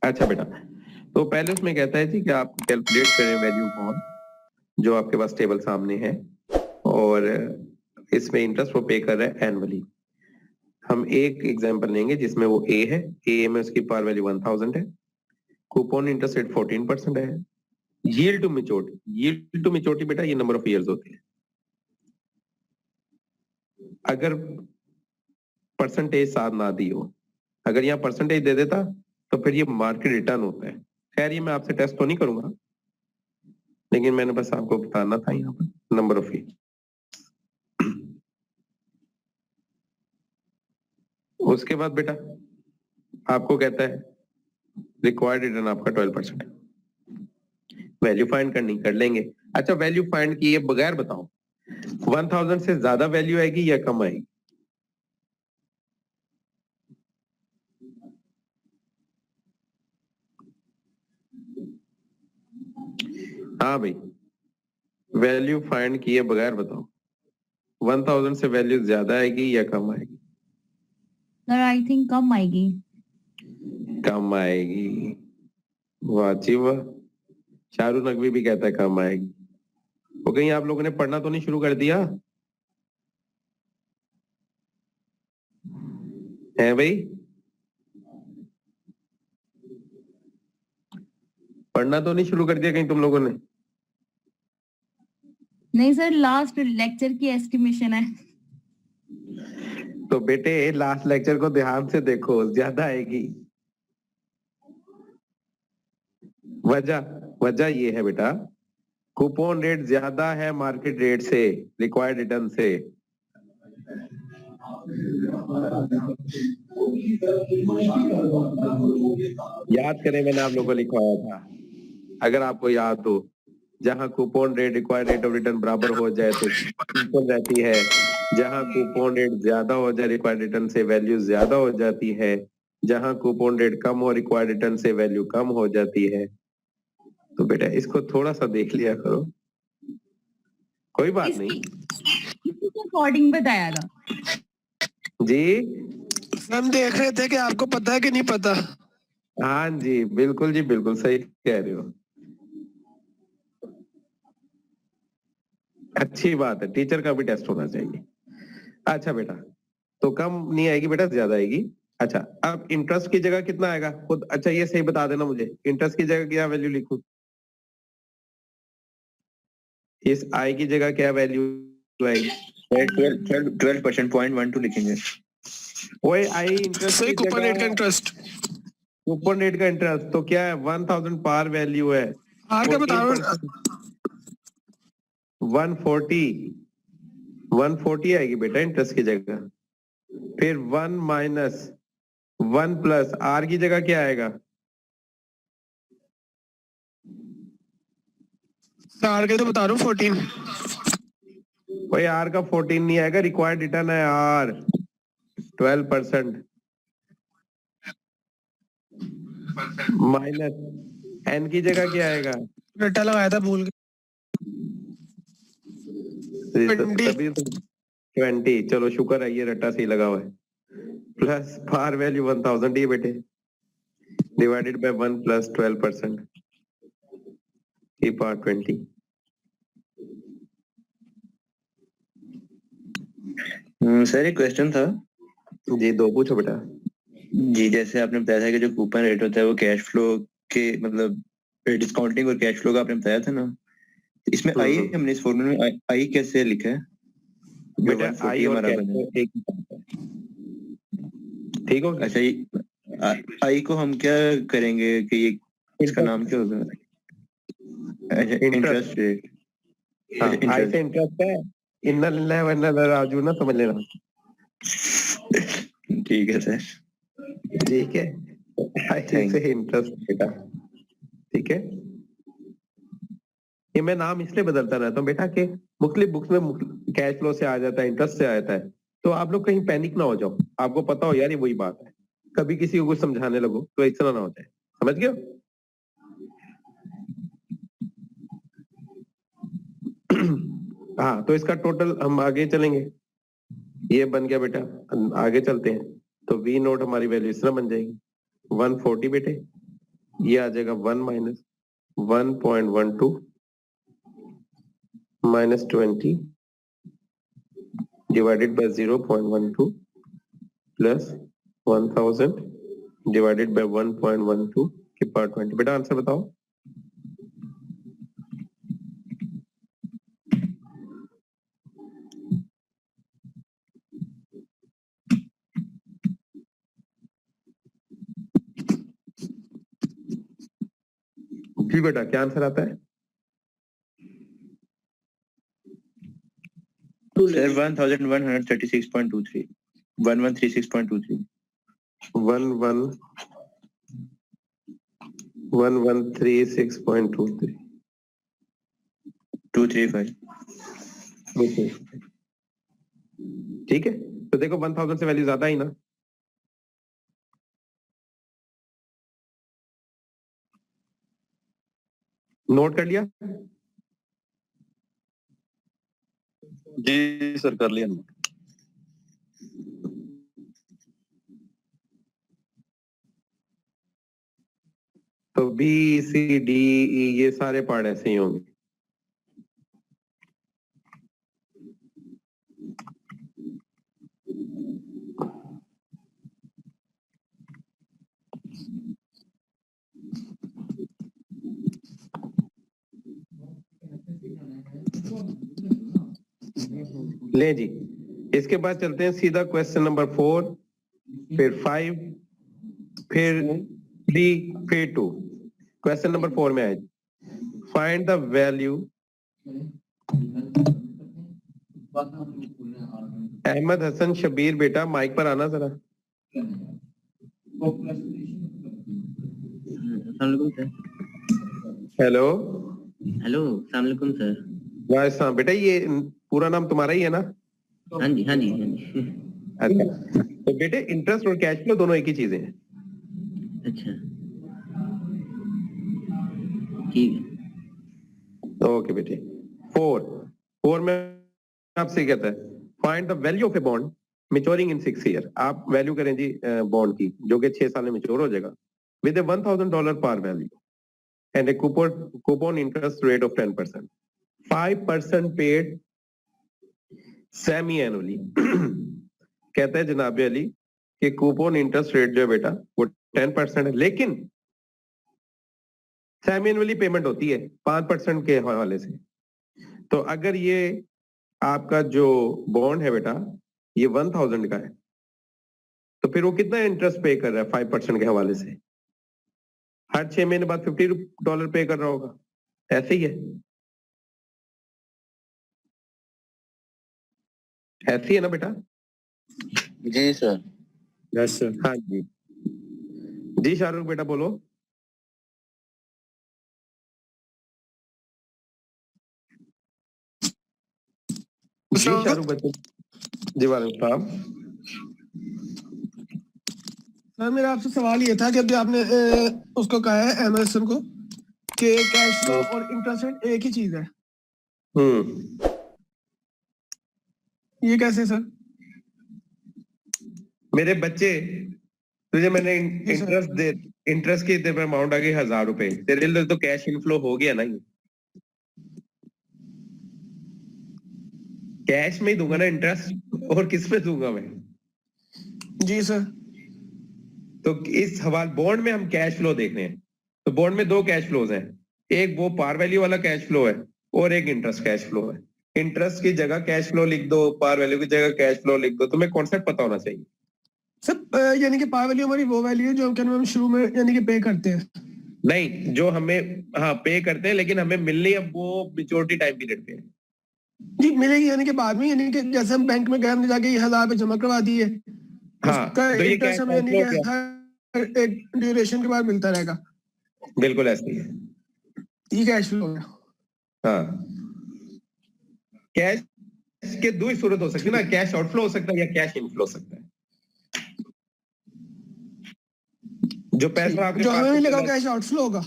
अच्छा बेटा, तो पहले उसमें कहता है जी कि आप कैलकुलेट करें वैल्यू ऑन, जो आपके पास टेबल सामने है, और इसमें इंटरेस्ट वो पे कर रहा है एनुअली। हम एक एग्जांपल लेंगे जिसमें वो ए है, ए में उसकी पार वैल्यू 1000 है, कूपन इंटरेस्ट रेट 14% है, यील्ड टू मेच्योरिटी बेटा ये नंबर ऑफ इयर्स होते हैं। अगर परसेंटेज साथ ना दी हो, अगर यहाँ परसेंटेज दे देता तो फिर ये मार्केट रिटर्न होता है। खैर ये मैं आपसे टेस्ट तो नहीं करूंगा, लेकिन मैंने बस आपको बताना था यहाँ पर नंबर ऑफ ईयर। उसके बाद बेटा आपको कहता है रिक्वायर्ड रिटर्न आपका 12%। वैल्यू फाइंड करनी, कर लेंगे। अच्छा वैल्यू फाइंड किए बगैर बताओ 1000 से ज्यादा वैल्यू आएगी या कम आएगी? हाँ भाई, वैल्यू फाइंड किए बगैर बताओ 1000 से वैल्यू ज्यादा आएगी या कम आएगी? सर आई थिंक कम आएगी। कम आएगी, वाह जी वाह। शाहरुख नकवी भी कहता है कम आएगी। वो कहीं आप लोगों ने पढ़ना तो नहीं शुरू कर दिया है भाई? पढ़ना तो नहीं शुरू कर दिया कहीं तुम लोगों ने? नहीं सर, लास्ट लेक्चर की एस्टिमेशन है। तो बेटे लास्ट लेक्चर को ध्यान से देखो, ज्यादा आएगी। वजह ये है बेटा, कूपन रेट ज्यादा है मार्केट रेट से, रिक्वायर्ड रिटर्न से। याद करें मैंने आप लोगों को लिखवाया था, अगर आपको याद हो, जहां coupon rate required rate of return बराबर हो जाए तो कूपन रहती है, जहां कूपन रेट ज्यादा हो जाए रिक्वायर्ड रिटर्न से वैल्यू ज्यादा हो जाती है, जहां कूपन रेट कम हो रिक्वायर्ड रिटर्न से वैल्यू कम हो जाती है। तो बेटा इसको थोड़ा सा देख लिया करो, कोई बात नहीं। अकॉर्डिंग बताया था जी हम देख रहे थे कि आपको पता है कि नहीं पता। हाँ जी बिल्कुल जी, बिल्कुल सही कह रहे हो। अच्छी बात है, टीचर का भी टेस्ट होना चाहिए। अच्छा बेटा, तो कम नहीं आएगी बेटा, ज्यादा आएगी। अच्छा अब इंटरेस्ट की जगह कितना आएगा खुद, अच्छा ये सही बता देना मुझे, इंटरेस्ट की जगह क्या वैल्यू लिखूं? इस आई की जगह क्या वैल्यू आएगी? 12% 0.12 लिखेंगे। वही आई इंटरेस्ट सही, की कूपन रेट का जगह इंटरेस्ट। कूपन रेट का इंटरेस्ट तो क्या है, 1000 पार वैल्यू है, आर का बता रहा हूँ। 140 आएगी बेटा इंटरेस्ट की जगह। फिर 1 माइनस 1 प्लस आर की जगह क्या आएगा? आर के तो बता रहा हूँ 14। भाई आर का 14 नहीं आएगा, रिक्वायर्ड रिटर्न है आर 12% माइनस एन की जगह क्या आएगा? रट्टा लगाया था भूल गए। 20। चलो शुक्र है ये रट्टा सही लगा हुआ है। प्लस पार वैल्यू 1000 ही बेटे, डिवाइडेड बाय 1 प्लस 12% की पावर 20। सर एक क्वेश्चन था जी, दो पूछो बेटा। जी, जैसे आपने बताया था कि जो कूपन रेट होता है वो कैश फ्लो के मतलब डिस्काउंटिंग और कैश फ्लो का आपने बताया था ना, इसमें आई हमने इस फॉर्मूले में आई कैसे लिखा है? बेटा आई और कैश फ्लो एक ही बात है, ठीक हो? अच्छा आई को हम क्या करेंगे कि ये इसका नाम क्या होगा? Interest rate. आई से इंटरेस्ट है, इन्ना लिल्लाहि व इन्ना इलैहि राजिऊन ना, समझ लेना। ठीक है सर, ठीक है, आई से इंटरेस्ट बेटा, ठीक है। ये मैं नाम इसलिए बदलता रहता हूँ बेटा कि मुख्तलिफ बुक्स में कैश फ्लो से आ जाता है, इंटरेस्ट से आ जाता है, तो आप लोग कहीं पैनिक ना हो जाओ, आपको पता हो यार ये वही बात है, कभी किसी को कुछ समझाने लगो तो इस तरह ना हो जाए, समझ गए? हाँ तो इसका टोटल हम आगे चलेंगे, ये बन गया बेटा, आगे चलते हैं। तो वी नोट हमारी वैल्यू इस तरह बन जाएगी 140 बेटे, ये आ जाएगा 1 minus 1.12 minus 20 divided by 0.12 plus 1000 divided by 1.12 के पावर 20। बेटा आंसर बताओ। जी बेटा क्या आंसर आता है? सर 1136.23 1136.23 1136.23 235 ठीक है। तो देखो 1000 से वैल्यू ज्यादा ही ना। नोट कर लिया? जी सर कर लिया। तो बी सी डी ई ये सारे पार्ट ऐसे ही होंगे। ले जी, इसके बाद चलते हैं सीधा क्वेश्चन नंबर 4, फिर 5, फिर 3, फिर 2। क्वेश्चन नंबर 4 में आए, find the value. Ahmad Hasan Shabbir बेटा माइक पर आना जरा। हेलो हेलो अस्सलाम वालेकुम सर। वालेकुम बेटा, ये पूरा नाम तुम्हारा ही है ना? हाँ जी हाँ जी हाँ जी। अच्छा, तो बेटे इंटरेस्ट और कैश फ्लो दोनों एक ही चीजें हैं। अच्छा ठीक है। ओके बेटे। 4 में आपसे कहता है find the value of a bond maturing in 6 year. आप वैल्यू करें जी बॉन्ड की जो कि 6 साल में मेच्योर हो जाएगा with A $1000 par value and A coupon interest rate of 10%, 5% paid semi annually. कहता है जनाब अली कि कूपन इंटरेस्ट रेट जो है बेटा वो 10% है, लेकिन सेमी एनुअली पेमेंट होती है 5% के हवाले से। तो अगर ये आपका जो बॉन्ड है बेटा ये 1000 का है, तो फिर वो कितना इंटरेस्ट पे कर रहा है 5% के हवाले से? हर 6 महीने बाद $50 पे कर रहा होगा, ऐसे ही है? ऐसे ही है ना बेटा? जी सर। Yes sir. हाँ जी जी। शाहरुख बेटा बोलो। जी शाहरुख बच्चे। जी वालेकुम सलाम। सर मेरा आपसे सवाल ये था कि अभी आपने उसको कहा है एमएसएम को कि कैश फ्लो और इंटरेस्ट रेट एक ही चीज है, ये कैसे सर? मेरे बच्चे तुझे मैंने जी सर। इंटरेस्ट की अमाउंट आ गई ₹1000, तेरे लिए तो कैश इनफ्लो हो गया ना। ये कैश में ही दूंगा ना इंटरेस्ट, और किस पे दूंगा मैं? जी सर। तो इस हवाले बॉन्ड में हम कैश फ्लो देख रहे हैं। तो बॉन्ड में 2 कैश फ्लोज हैं, एक वो पार वैल्यू वाला कैश फ्लो है और एक इंटरेस्ट कैश फ्लो है। इंटरेस्ट की जगह कैश फ्लो लिख दो, पार वैल्यू की जगह कैश फ्लो लिख दो। तुम्हें कॉन्सेप्ट पता होना चाहिए। सर यानी कि पार वैल्यू हमारी वो वैल्यू है जो हम शुरू में यानी कि पे करते हैं। नहीं, जो हमें हाँ पे करते हैं, लेकिन हमें मिलनी अब वो मेच्योरिटी टाइम पीरियड पे है। जी मिलेगी यानी कि बाद में, यानी कि जैसे हम बैंक में गए हमने जाके 1000 पे जमा करवा दिए, हाँ, उसका तो ये इंटरेस्ट कैश हमें यानी आउटफ्लो कि क्या? हर एक ड्यूरेशन के बाद मिलता रहेगा। बिल्कुल ऐसे ही है। ये कैश फ्लो है। हाँ, कैश के 2 ही सूरत हो सकती है ना, कैश आउटफ्लो हो सकता है या कैश इनफ्लो हो सकता है। जो पैसा आपके जो हमें पास मिलेगा कैश आउटफ्लो होगा।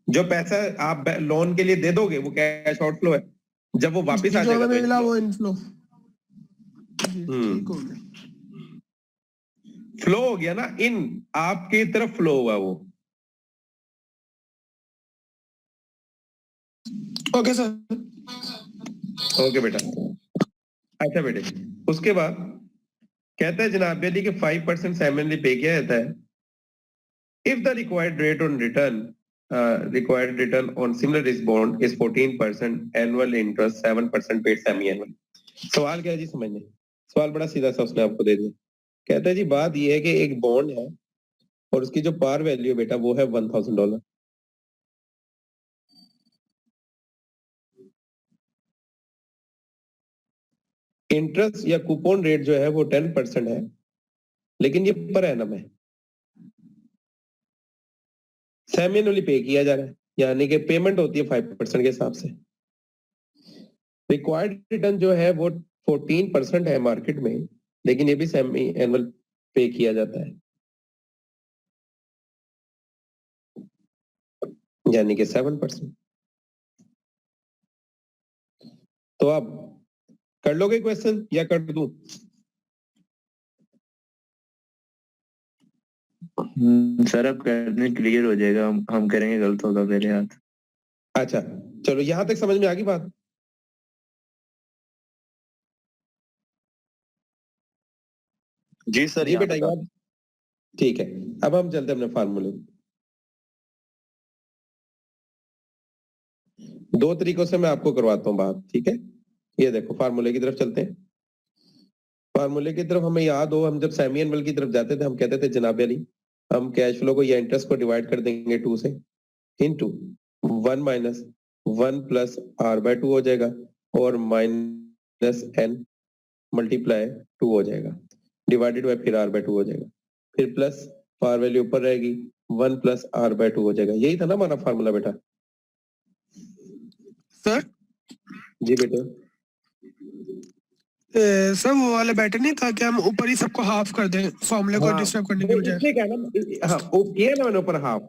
जो पैसा आप लोन के लिए दे दोगे वो कैश आउटफ्लो है, जब वो वापस आ जो जाएगा हमें तो मिला इनफ्लो। वो इनफ्लो। ठीक हो गया। फ्लो हो गया ना, इन आपकी तरफ फ्लो हुआ वो। Okay sir. ओके बेटा। अच्छा बेटे, उसके बाद कहता है जनाब यदि कि 5% सैमनली पे किया जाता है, if the required rate on return on similar risk bond is 14%, annual interest 7% paid semi annual. सवाल क्या है जी समझने? सवाल बड़ा सीधा सा उसने आपको दे दिया। कहता है जी बात ये है कि एक बॉन्ड है और उसकी जो पार वैल्यू बेटा वो है $1000। इंटरेस्ट या कूपन रेट जो है वो 10% है, लेकिन ये पर एनम है, सेमी एनुअली पे किया जा रहा है, यानी कि पेमेंट होती है 5% के हिसाब से। रिक्वायर्ड रिटर्न जो है वो 14% है मार्केट में, लेकिन ये भी सेमी एनुअल पे किया जाता है, यानी कि 7%। तो आप कर लोगे क्वेश्चन या कर दूं? सर अब करने क्लियर हो जाएगा, हम करेंगे, गलत होगा पहले हाथ। अच्छा चलो, यहां तक समझ में आ गई बात? जी सर। जी बेटा याद, ठीक है। अब हम चलते हैं अपने फार्मूले। दो तरीकों से मैं आपको करवाता हूँ बात, ठीक है? ये देखो फार्मूले की तरफ चलते हैं। फार्मूले की तरफ हमें याद हो, हम जब सेमी एनुअल की तरफ जाते थे हम कहते थे जनाब अली हम कैश फ्लो को या इंटरेस्ट को डिवाइड कर देंगे 2 से, into 1 minus 1 plus r by 2 हो जाएगा, और माइनस एन मल्टीप्लाई 2 हो जाएगा, डिवाइडेड बाय फिर आर बाय 2 हो जाएगा, फिर प्लस पावर वैल्यू ऊपर रहेगी 1 प्लस आर बाय 2 हो जाएगा। यही था ना हमारा फार्मूला बेटा? सर जी बेटा। सर वो वाला बेटर नहीं था कि हम ऊपर ही सबको हाफ कर दें फॉर्मूले को हाँ, डिस्टर्ब करने के बजाय? इसलिए क्या ना, हाँ वो किया ना मैंने ऊपर हाफ,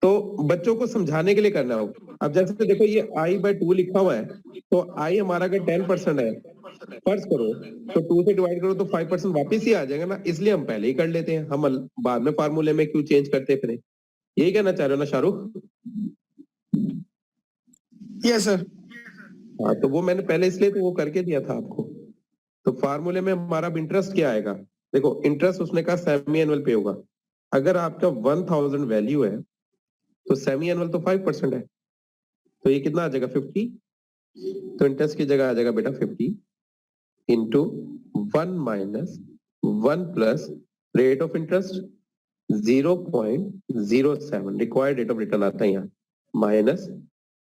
तो बच्चों को समझाने के लिए करना हो। अब जैसे देखो ये आई बाय 2 लिखा हुआ है, तो आई हमारा अगर 10% है फर्ज करो, तो 2 से डिवाइड करो तो 5% वापिस ही आ जाएगा ना, इसलिए हम पहले ही कर लेते हैं, हम बाद में फार्मूले में क्यों चेंज करते फिर? यही कहना चाह रहे हो ना शाहरुख? Yes sir. हाँ तो वो मैंने पहले इसलिए तो वो करके दिया था आपको। तो फार्मूले में हमारा इंटरेस्ट क्या आएगा? देखो इंटरेस्ट उसने कहा सेमी एनुअल पे होगा, अगर आपका 1000 वैल्यू है तो सेमी एनुअल तो 5% है, तो ये कितना आ जाएगा 50। तो इंटरेस्ट की जगह आ जाएगा बेटा 50 into 1 minus 1 plus rate of interest 0.07, required rate of return आता है यहाँ, माइनस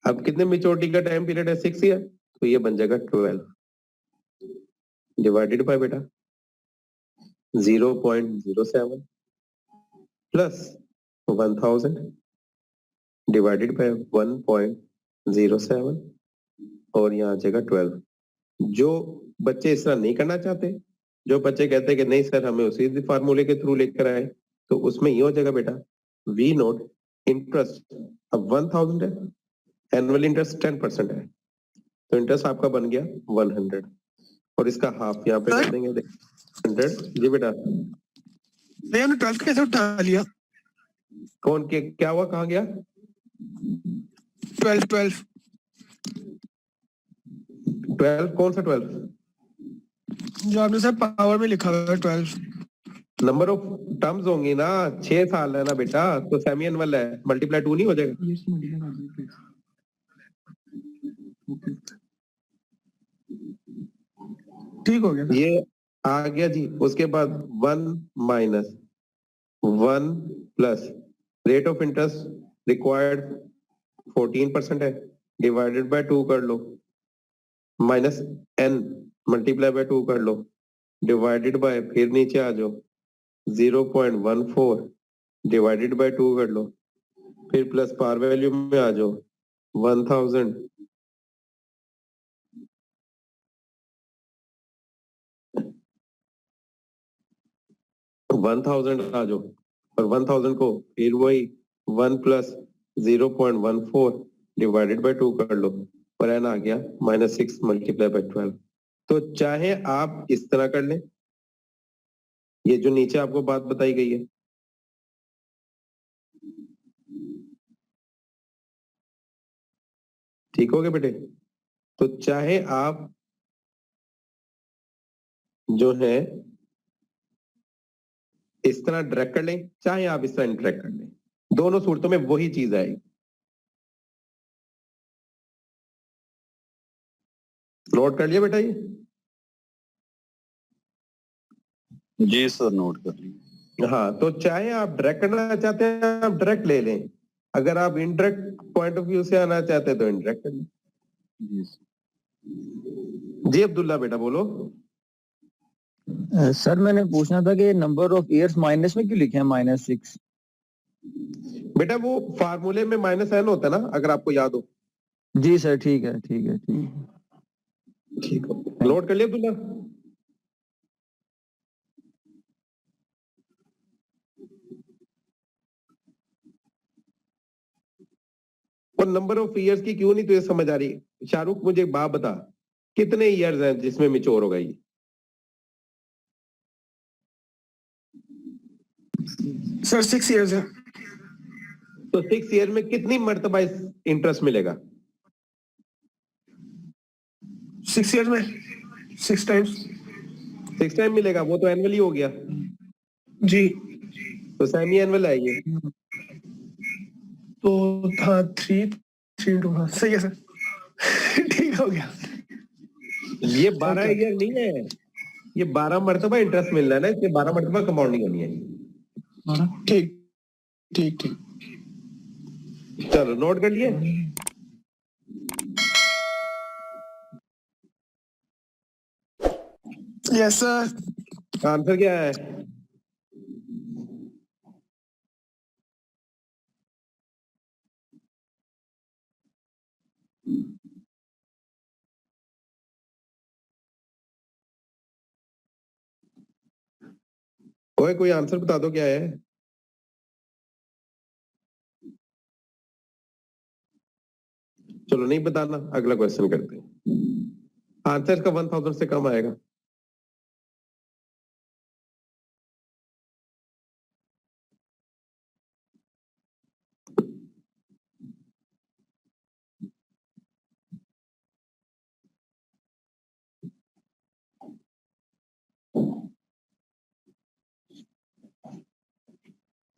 अब कितने मेच्योरिटी का टाइम पीरियड है 6 ईयर, तो ये बन जाएगा 12 डिवाइडेड बाय बेटा 0.07 प्लस 1000 डिवाइडेड बाय 1.07, और यहाँ आ जाएगा 12। जो बच्चे इस तरह नहीं करना चाहते, जो बच्चे कहते हैं कि नहीं सर हमें उसी फार्मूले के थ्रू लेकर आए, तो उसमें ये हो जाएगा बेटा वी नोट इंटरेस्ट अब 1000 है, एनुअल इंटरेस्ट 10% है, तो इंटरेस्ट आपका बन गया 100, और इसका हाफ यहाँ पे कर देंगे 100। जी बेटा। नहीं हमने 12 कैसे उठा लिया? कौन के क्या हुआ, कहाँ गया? 12 12 कौन सा 12? जो आपने सर पावर में लिखा हुआ है 12। नंबर ऑफ टर्म्स होंगी ना, 6 साल है ना बेटा, तो सेमी एनुअल है, मल्टीप्लाई 2 नहीं हो जाएगा? ठीक हो गया। ये आ गया जी। उसके बाद 1 minus 1 plus rate of interest required 14% है, डिवाइडेड बाय 2 कर लो, माइनस n मल्टीप्लाई बाय 2 कर लो, डिवाइडेड बाय फिर नीचे आ जाओ 0.14 डिवाइडेड बाय 2 कर लो, फिर प्लस पावर वैल्यू में आ जाओ 1000 1000 आ जाओ, और 1000 को फिर वही 1 प्लस 0.14 डिवाइडेड बाय 2 कर लो, और एन आ गया -6 मल्टीप्लाई बाय 12। तो चाहे आप इस तरह कर लें, ये जो नीचे आपको बात बताई गई है, ठीक हो गया बेटे? तो चाहे आप जो है इस तरह डायरेक्ट कर लें, चाहे आप इस तरह इंटरेक्ट कर लें, दोनों सूरतों में वही चीज आएगी। नोट कर लिया बेटा ये? जी सर, नोट कर ली। हाँ, तो चाहे आप डायरेक्ट करना चाहते हैं आप डायरेक्ट ले लें, अगर आप इनडायरेक्ट पॉइंट ऑफ व्यू से आना चाहते हैं तो इनडायरेक्ट कर लें। जी सर। जी अब्दुल्ला बेटा बोलो। सर मैंने पूछना था कि नंबर ऑफ ईयर्स माइनस में क्यों लिखे हैं -6? बेटा वो फार्मूले में -n होता है ना, अगर आपको याद हो। जी सर, ठीक है ठीक है ठीक है। ठीक हो, नोट कर लिया अब्दुल्ला? और नंबर ऑफ ईयर्स की क्यों नहीं तुझे समझ आ रही? शाहरुख मुझे एक बात बता, कितने ईयर्स हैं जिसमें मिच्योर होगा ये? सर 6 इयर्स है। तो 6 ईयर में कितनी मर्तबा इंटरेस्ट मिलेगा? 6 इयर्स में 6 टाइम्स। 6 टाइम मिलेगा, वो तो एनुअली हो गया। जी, तो सेमी एनुअल है ये। तो हाँ 3 2 हाँ सही है सर। ठीक हो गया। ये 12 ईयर नहीं है, ये 12 मर्तबा इंटरेस्ट मिल रहा है ना, इसमें 12 मर्तबा कंपाउंडिंग होनी है। ठीक ठीक ठीक। चलो नोट कर लिए? Yes sir. आंसर क्या है? ओए कोई आंसर बता दो क्या है? चलो नहीं बताना, अगला क्वेश्चन करते हैं। आंसर का 1000 से कम आएगा।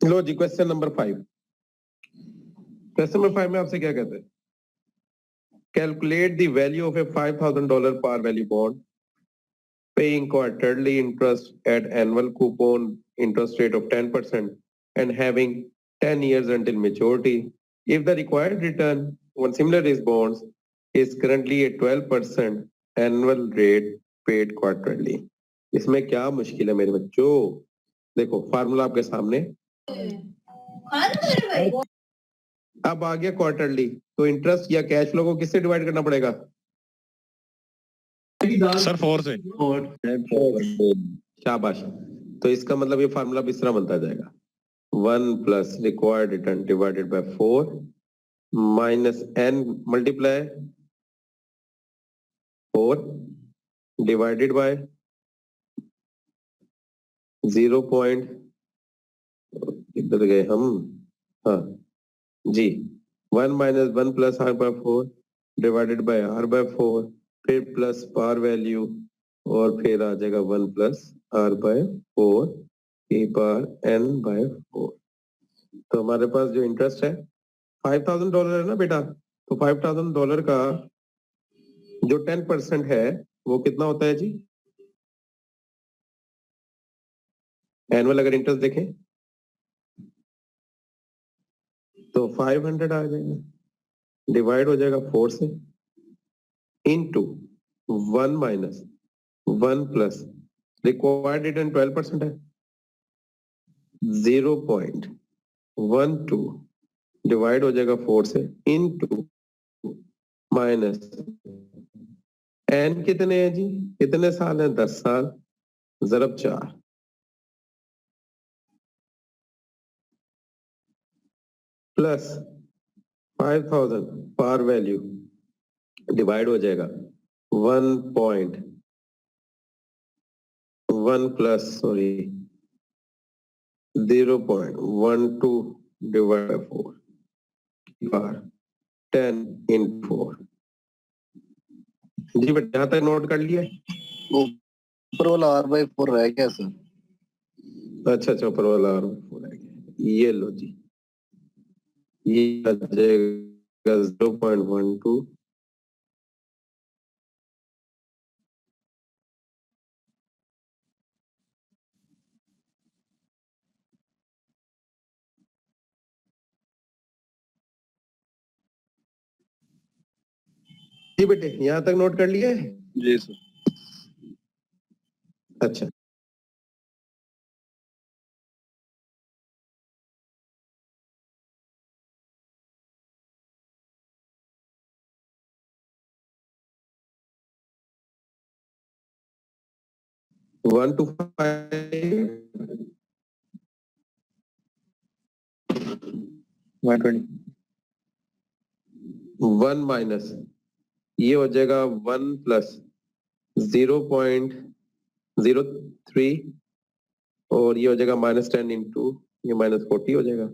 लो जी, क्वेश्चन नंबर 5। क्वेश्चन नंबर 5 में आपसे क्या कहते हैं? Calculate the value of A $5000 par value bond paying quarterly interest at annual coupon interest rate of 10% and having 10 years until maturity. If the required return on similar risk bonds is currently at 12% annual rate paid quarterly. इसमें क्या मुश्किल है मेरे बच्चों? देखो formula आपके सामने। अब आ गया क्वार्टरली, तो इंटरेस्ट या कैश फ्लो को किससे डिवाइड करना पड़ेगा? सर 4 से। शाबाश। तो इसका मतलब ये फार्मूला इस तरह बनता जाएगा, 1 plus required return divided by 4 minus n multiply 4 divided by 0. किधर गए हम? हाँ जी, 1 minus 1 plus r by 4 divided by r by 4, फिर प्लस पार वैल्यू और फिर आ जाएगा 1 plus r by 4 e power n by 4। तो हमारे पास जो इंटरेस्ट है $5000 है ना बेटा, तो $5000 का जो 10% है वो कितना होता है जी? एनुअल अगर इंटरेस्ट देखें तो 500 आ जाएगा, डिवाइड हो जाएगा 4 से, into 1 minus 1 plus required return 12% है, 0.12 डिवाइड हो जाएगा 4 से, इनटू माइनस एन कितने हैं जी? कितने साल हैं? 10 साल, ज़रब 4, प्लस 5000 पार वैल्यू डिवाइड हो जाएगा 1.1 plus 0.12 divide by 4 bar 10 into 4। जी बेटा यहाँ तक नोट कर लिया? ऊपर वाला r/4 रह गया सर। अच्छा ऊपर वाला r/4 रह गया। ये लो जी, ये आ जाएगा 0.12। जी बेटे यहाँ तक नोट कर लिया है? जी सर। अच्छा वन टू 120 1 माइनस ये हो जाएगा 1 प्लस 0.03 और ये हो जाएगा -10 इंटू ये -40 हो जाएगा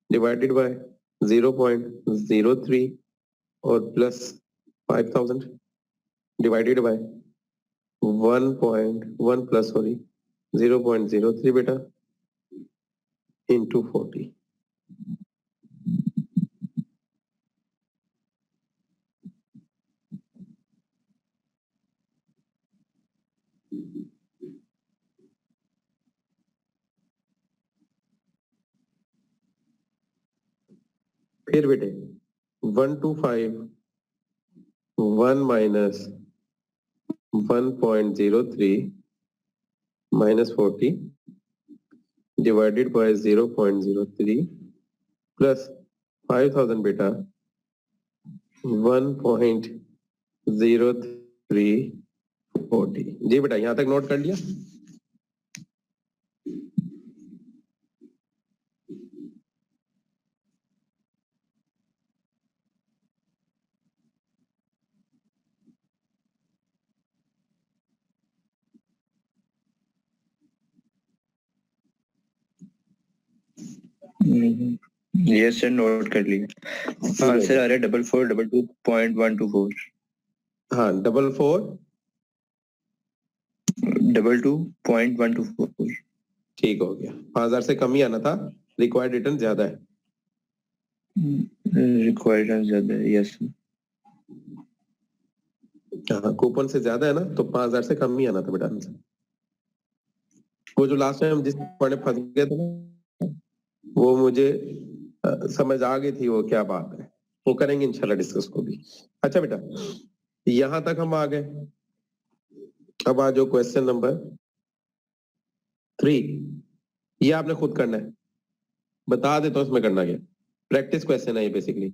डिवाइडेड बाय 0.03 और प्लस 5000 डिवाइडेड बाय 1.1 प्लस 0.03 बेटा इंटू 40। फिर बेटे 125 1 minus 1.03 minus 40 divided by 0.03 plus 5000 बेटा 1.0340। जी बेटा यहाँ तक नोट कर लिया? यस सर, नोट कर लिया। आंसर आ रहा है 4422.124। हाँ 22.124। ठीक हो गया। 5000 से कम ही आना था, रिक्वायर्ड रिटर्न ज्यादा है। रिक्वायर्ड ज्यादा है, यस। हाँ कूपन से ज्यादा है ना, तो 5000 से कम ही आना था बेटा आंसर। वो जो लास्ट टाइम जिस पॉइंट में फंस गए थे ना, वो मुझे समझ आ गई थी वो क्या बात है, वो करेंगे इंशाल्लाह डिस्कस को भी। अच्छा बेटा यहां तक हम आ गए। अब आ जाओ क्वेश्चन नंबर 3। ये आपने खुद करना है, बता देता हूं इसमें करना क्या। प्रैक्टिस क्वेश्चन है ये basically.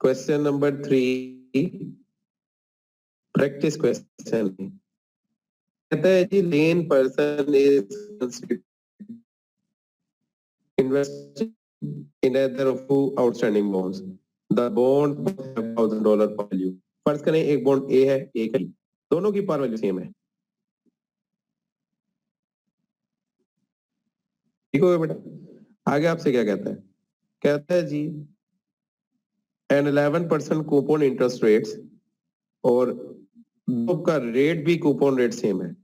Question number 3 practice question कहता है G lane person is investing in either of two outstanding bonds. The bond have $1,000 value. फर्ज करें एक बॉन्ड ए है एक है, दोनों की par वैल्यू सेम है। ठीक हो गया बेटा? आगे आपसे क्या कहता है? कहता है जी एन 11% कूपन इंटरेस्ट रेट्स और दो का रेट भी कूपन रेट सेम है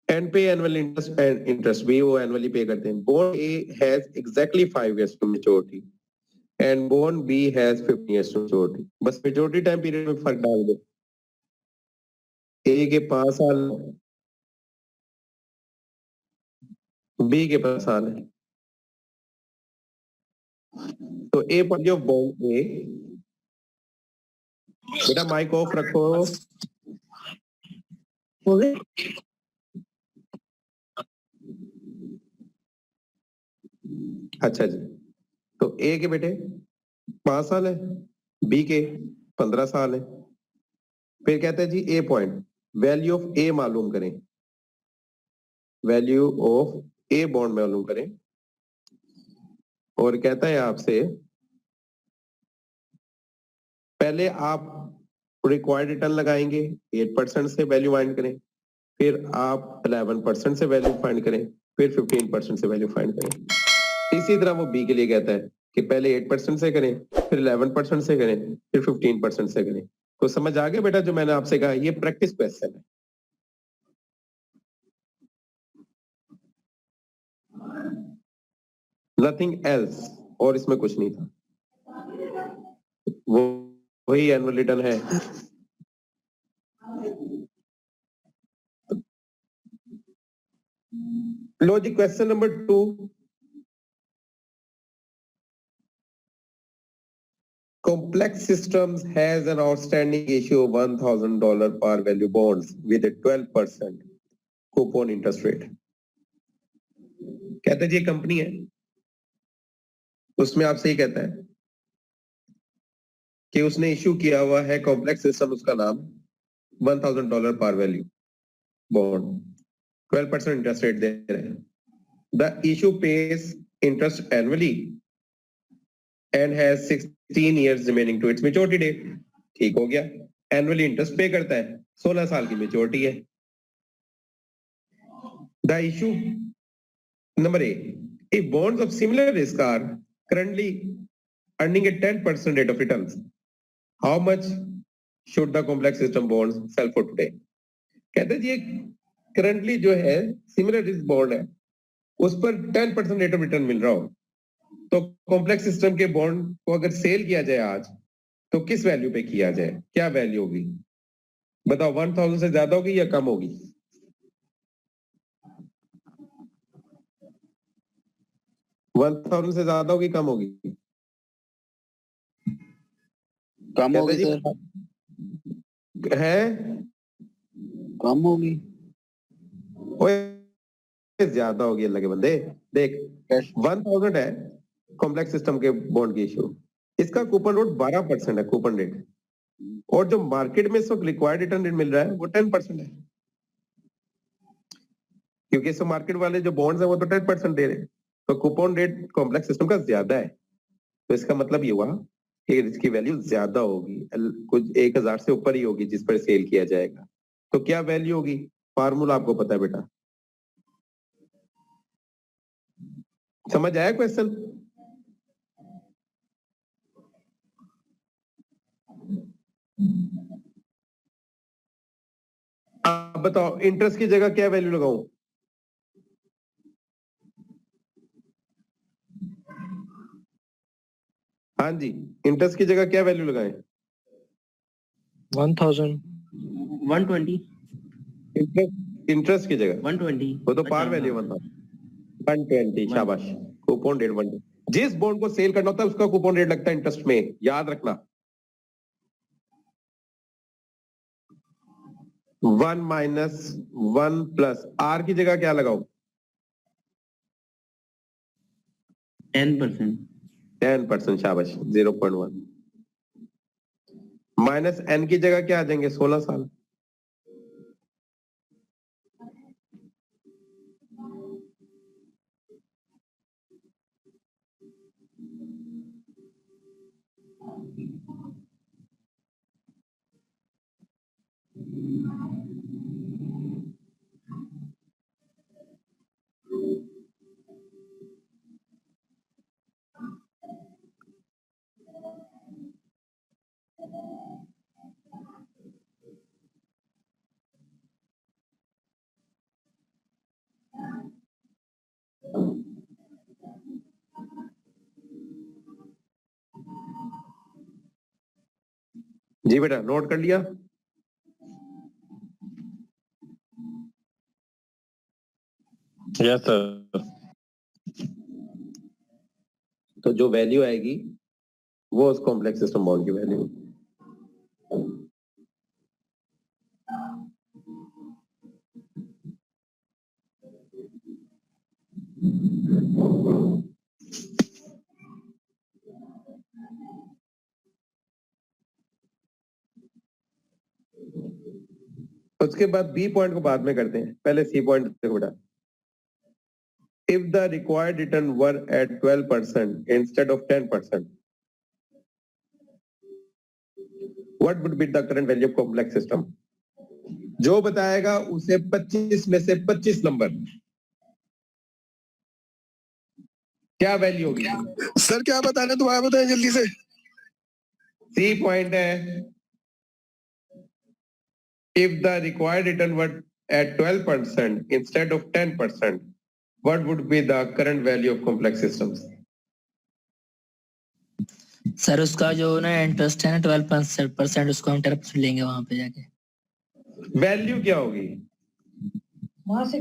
and pay annual interest and interest भी वो एनुअली पे करते हैं। Bond A has exactly 5 years to maturity and bond B has 15 years to maturity. बस मैच्योरिटी टाइम पीरियड में फर्क डाल दो। ए के 5 साल, बी के 5 साल है। तो ए पर जो बॉन्ड ए, बेटा माइक ऑफ रखो। हो गए? अच्छा जी, तो ए के बेटे 5 साल है, बी के 15 साल है। फिर कहते हैं जी ए पॉइंट वैल्यू ऑफ ए मालूम करें, वैल्यू ऑफ ए बॉन्ड मालूम करें। और कहता है आपसे पहले आप रिक्वायर्ड रिटर्न लगाएंगे, 8% से वैल्यू फाइंड करें, फिर आप 11% से वैल्यू फाइंड करें, फिर 15% से वैल्यू फाइंड करें। इसी तरह वो बी के लिए कहता है कि पहले 8% से करें, फिर 11% से करें, फिर 15% से करें। तो समझ आ गया बेटा जो मैंने आपसे कहा, ये प्रैक्टिस क्वेश्चन है। नथिंग एल्स, और इसमें कुछ नहीं था, वो वही एनुअल रिटर्न है। लो जी, question number 2। Complex Systems has an outstanding issue of $1,000 par value bonds with a 12% coupon interest rate. कहते जी कंपनी है, उसमें आपसे ही कहता है कि उसने इश्यू किया हुआ है कॉम्प्लेक्स सिस्टम, उसका नाम $1,000 par value bond, 12% interest rate दे रहे हैं। The issue pays interest annually and has 16 years remaining to its maturity date। ठीक हो गया, एनुअली इंटरेस्ट पे करता है, 16 साल की मेच्योरिटी है। The issue number A, if bonds of similar risk are currently earning a 10% rate of returns, how much should the complex system bonds sell for today? कहते हैं जी करंटली जो है सिमिलर रिस्क बॉन्ड है, उस पर 10% rate of return मिल रहा हो, तो कॉम्प्लेक्स सिस्टम के बॉन्ड को अगर सेल किया जाए आज, तो किस वैल्यू पे किया जाए, क्या वैल्यू होगी बताओ? 1000 से ज्यादा होगी या कम होगी? $1,000 से ज्यादा होगी, कम होगी? कम होगी कहते सर, जी है कम होगी। ओए ज्यादा होगी अल्लाह के बंदे। देख 1000 है कॉम्प्लेक्स सिस्टम के बॉन्ड की इशू, इसका कूपन रेट 12% है कूपन रेट, और जो मार्केट में इस वक्त रिक्वायर्ड रिटर्न रेट मिल रहा है वो 10% है, क्योंकि इस मार्केट वाले जो बॉन्ड्स है वो तो 10% दे रहे हैं, तो कूपन रेट कॉम्प्लेक्स सिस्टम का ज्यादा है। तो इसका मतलब ये हुआ कि इसकी वैल्यू ज्यादा होगी, कुछ 1000 से ऊपर ही होगी जिस पर सेल किया जाएगा। तो क्या वैल्यू होगी? फार्मूला आपको पता है बेटा, समझ आया क्वेश्चन? अब बताओ इंटरेस्ट की जगह क्या वैल्यू लगाऊं? हाँ जी, इंटरेस्ट की जगह क्या वैल्यू लगाएं? 1000 120 इंटरेस्ट की जगह 120 वो तो पार वैल्यू बनता, 120। शाबाश, कूपन रेट 120। जिस बॉन्ड को सेल करना होता है उसका कूपन रेट लगता है इंटरेस्ट में, याद रखना। 1 - 1 प्लस आर की जगह क्या लगाओ? 10%। 10%। शाबाश, 0.1 माइनस एन की जगह क्या आ जाएंगे? 16 साल। जी बेटा, नोट कर लिया? Yes sir. तो जो वैल्यू आएगी वो उस कॉम्प्लेक्स सिस्टम बॉन्ड की वैल्यू। उसके बाद बी पॉइंट को बाद में करते हैं, पहले सी पॉइंट देखो बेटा। If the required return were at 12% instead of 10%, what would be the current value of complex system? जो बताएगा उसे 25 में से 25 नंबर क्या वैल्यू होगी? सर क्या बताना, दोबारा बताएं जल्दी से। सी पॉइंट है, if the required return were at 12% instead of 10%, what would be the current value of complex systems? Sir उसका जो ना इंटरेस्ट है ना 12% उसको हम 10% लेंगे वहां पे जाके। वैल्यू क्या होगी? वहां से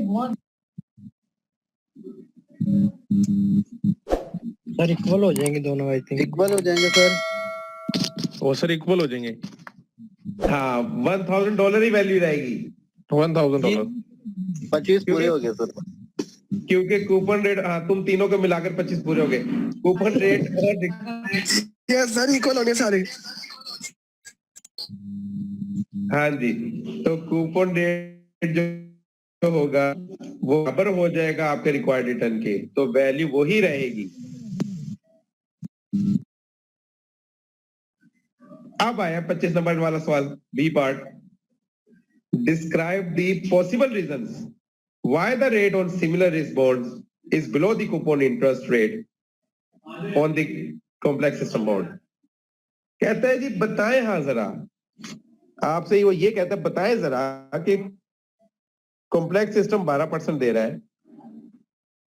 सर इक्वल हो जाएंगे दोनों, आई थिंक इक्वल हो जाएंगे सर। वो सर इक्वल हो जाएंगे। हाँ, $1,000 ही वैल्यू रहेगी। $1,000। 25 पूरे हो गए सर। क्योंकि कूपन रेट, हाँ तुम तीनों को मिलाकर 25 पूरे हो गए। कूपन रेट और यस सर, इक्वल होने सारे। हाँ जी, तो कूपन रेट जो होगा वो बराबर हो जाएगा आपके रिक्वायर्ड रिटर्न के, तो वैल्यू वही रहेगी। अब आया 25 नंबर वाला सवाल, B part. Describe the possible reasons why the rate on similar risk bonds is below the coupon interest rate on the complex system bond. कहता है जी बताएं, हाँ जरा आपसे वो ये कहता है बताएं जरा कि कॉम्प्लेक्स सिस्टम 12% दे रहा है,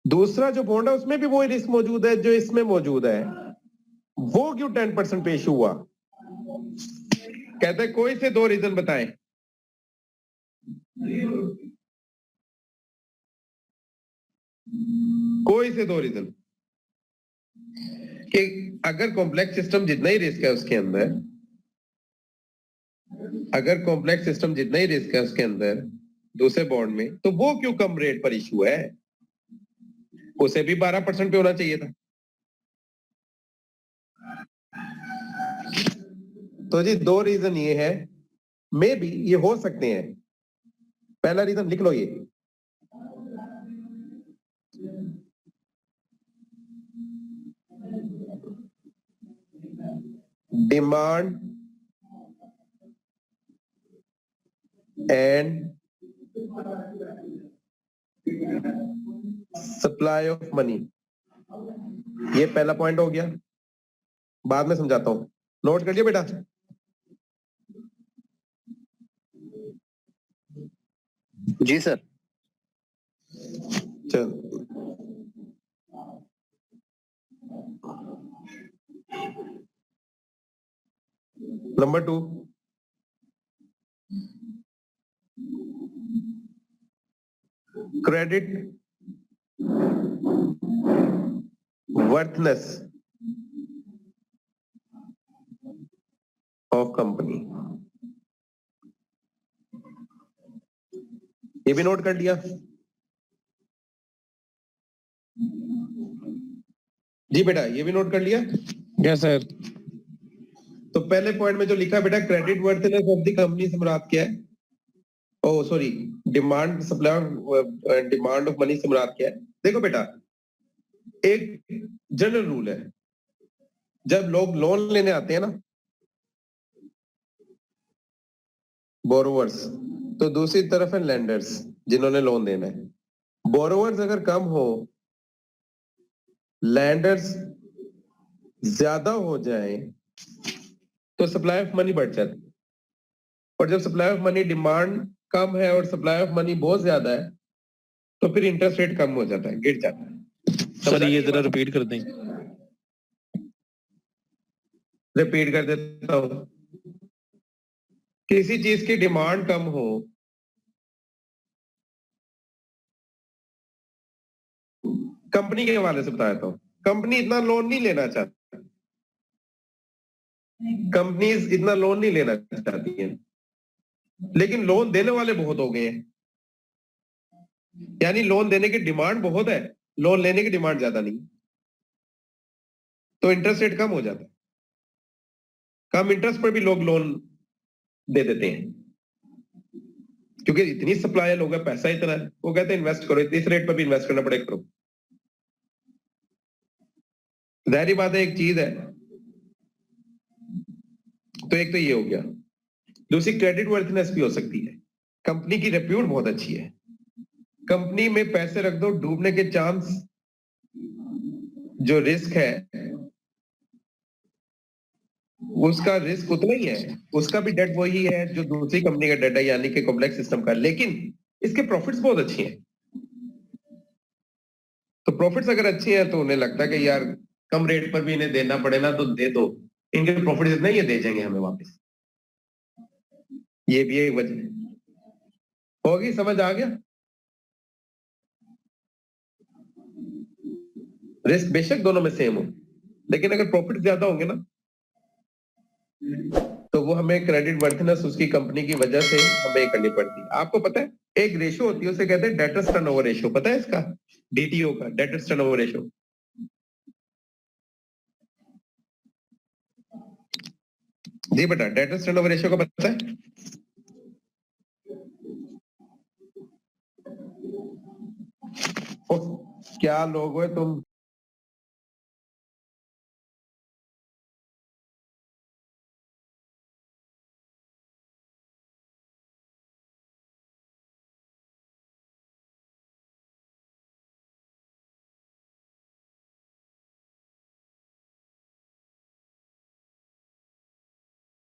दूसरा जो बॉन्ड है उसमें भी वही रिस्क मौजूद है जो इसमें मौजूद है, वो क्यों 10% पेश हुआ? कहते हैं कोई से दो रीजन बताएं। कोई से दो रीजन कि अगर कॉम्प्लेक्स सिस्टम जितना ही रिस्क है उसके अंदर, अगर कॉम्प्लेक्स सिस्टम जितना ही रिस्क है उसके अंदर दूसरे बॉन्ड में, तो वो क्यों कम रेट पर इशू है? उसे भी 12% पे होना चाहिए था। तो जी दो रीजन ये है, मे बी ये हो सकते हैं। पहला रीजन लिख लो, ये demand and supply of money, ये पहला पॉइंट हो गया। बाद में समझाता हूं, नोट कर लिया बेटा? जी सर। चल नंबर 2, क्रेडिट वर्थनेस ऑफ कंपनी, ये भी नोट कर लिया? जी बेटा ये भी नोट कर लिया? Yes sir. तो पहले पॉइंट में जो लिखा है बेटा, creditworthiness of the company से मुराद क्या है? Oh sorry, demand supply demand of money से मुराद क्या है? देखो बेटा, एक जनरल रूल है, जब लोग लोन लेने आते हैं ना बोरोवर्स, तो दूसरी तरफ है लेंडर्स जिन्होंने लोन देना है। बोरोवर्स अगर कम हो, लैंडर्स ज्यादा हो जाए, तो सप्लाई ऑफ मनी बढ़ जाती है। और जब सप्लाई ऑफ मनी, डिमांड कम है और सप्लाई ऑफ मनी बहुत ज्यादा है, तो फिर इंटरेस्ट रेट कम हो जाता है, गिर जाता है। सर ये जरा रिपीट कर दें। रिपीट कर देता हूं, किसी चीज की डिमांड कम हो, कंपनी के हवाले से बताया था, कंपनी इतना लोन नहीं लेना चाहती, कंपनीज इतना लोन नहीं लेना चाहती हैं, लेकिन लोन देने वाले बहुत हो गए हैं। यानी लोन देने की डिमांड बहुत है, लोन लेने की डिमांड ज्यादा नहीं, तो इंटरेस्ट रेट कम हो जाता है। कम इंटरेस्ट पर भी लोग लोन दे देते हैं, क्योंकि इतनी सप्लाई है, लोगों का पैसा इतना है, वो कहते हैं इन्वेस्ट करो, इस रेट पर भी इन्वेस्ट करना पड़ेगा, करो। जाहिर बात है, एक चीज है, तो एक तो ये हो गया। दूसरी क्रेडिट वर्थनेस भी हो सकती है, कंपनी की रेप्यूट बहुत अच्छी है, कंपनी में पैसे रख दो, डूबने के चांस जो रिस्क है उसका रिस्क उतना ही है, उसका भी डेट वही है जो दूसरी कंपनी का डेट है, यानी कि कॉम्प्लेक्स सिस्टम का, लेकिन इसके प्रॉफिट्स बहुत अच्छी हैं। तो प्रॉफिट्स अगर अच्छी हैं तो उन्हें लगता है कि यार कम रेट पर भी इन्हें देना पड़े ना तो दे दो, इनके प्रॉफिट इतना ही है, दे जाएंगे हमें वापस। ये भी एक वजह होगी, समझ आ गया? रिस्क बेशक दोनों में सेम हो, लेकिन अगर प्रॉफिट ज्यादा होंगे ना तो वो हमें क्रेडिट वर्थनेस उसकी कंपनी की वजह से हमें करनी पड़ती है। आपको पता है एक रेशियो होती है, उसे कहते हैं डेटर्स टर्नओवर रेशियो, पता है इसका? डीटीओ का, डेटर्स टर्नओवर रेशियो। जी बेटा, डेटर्स टर्नओवर रेशियो का पता है? क्या लोग हो तुम?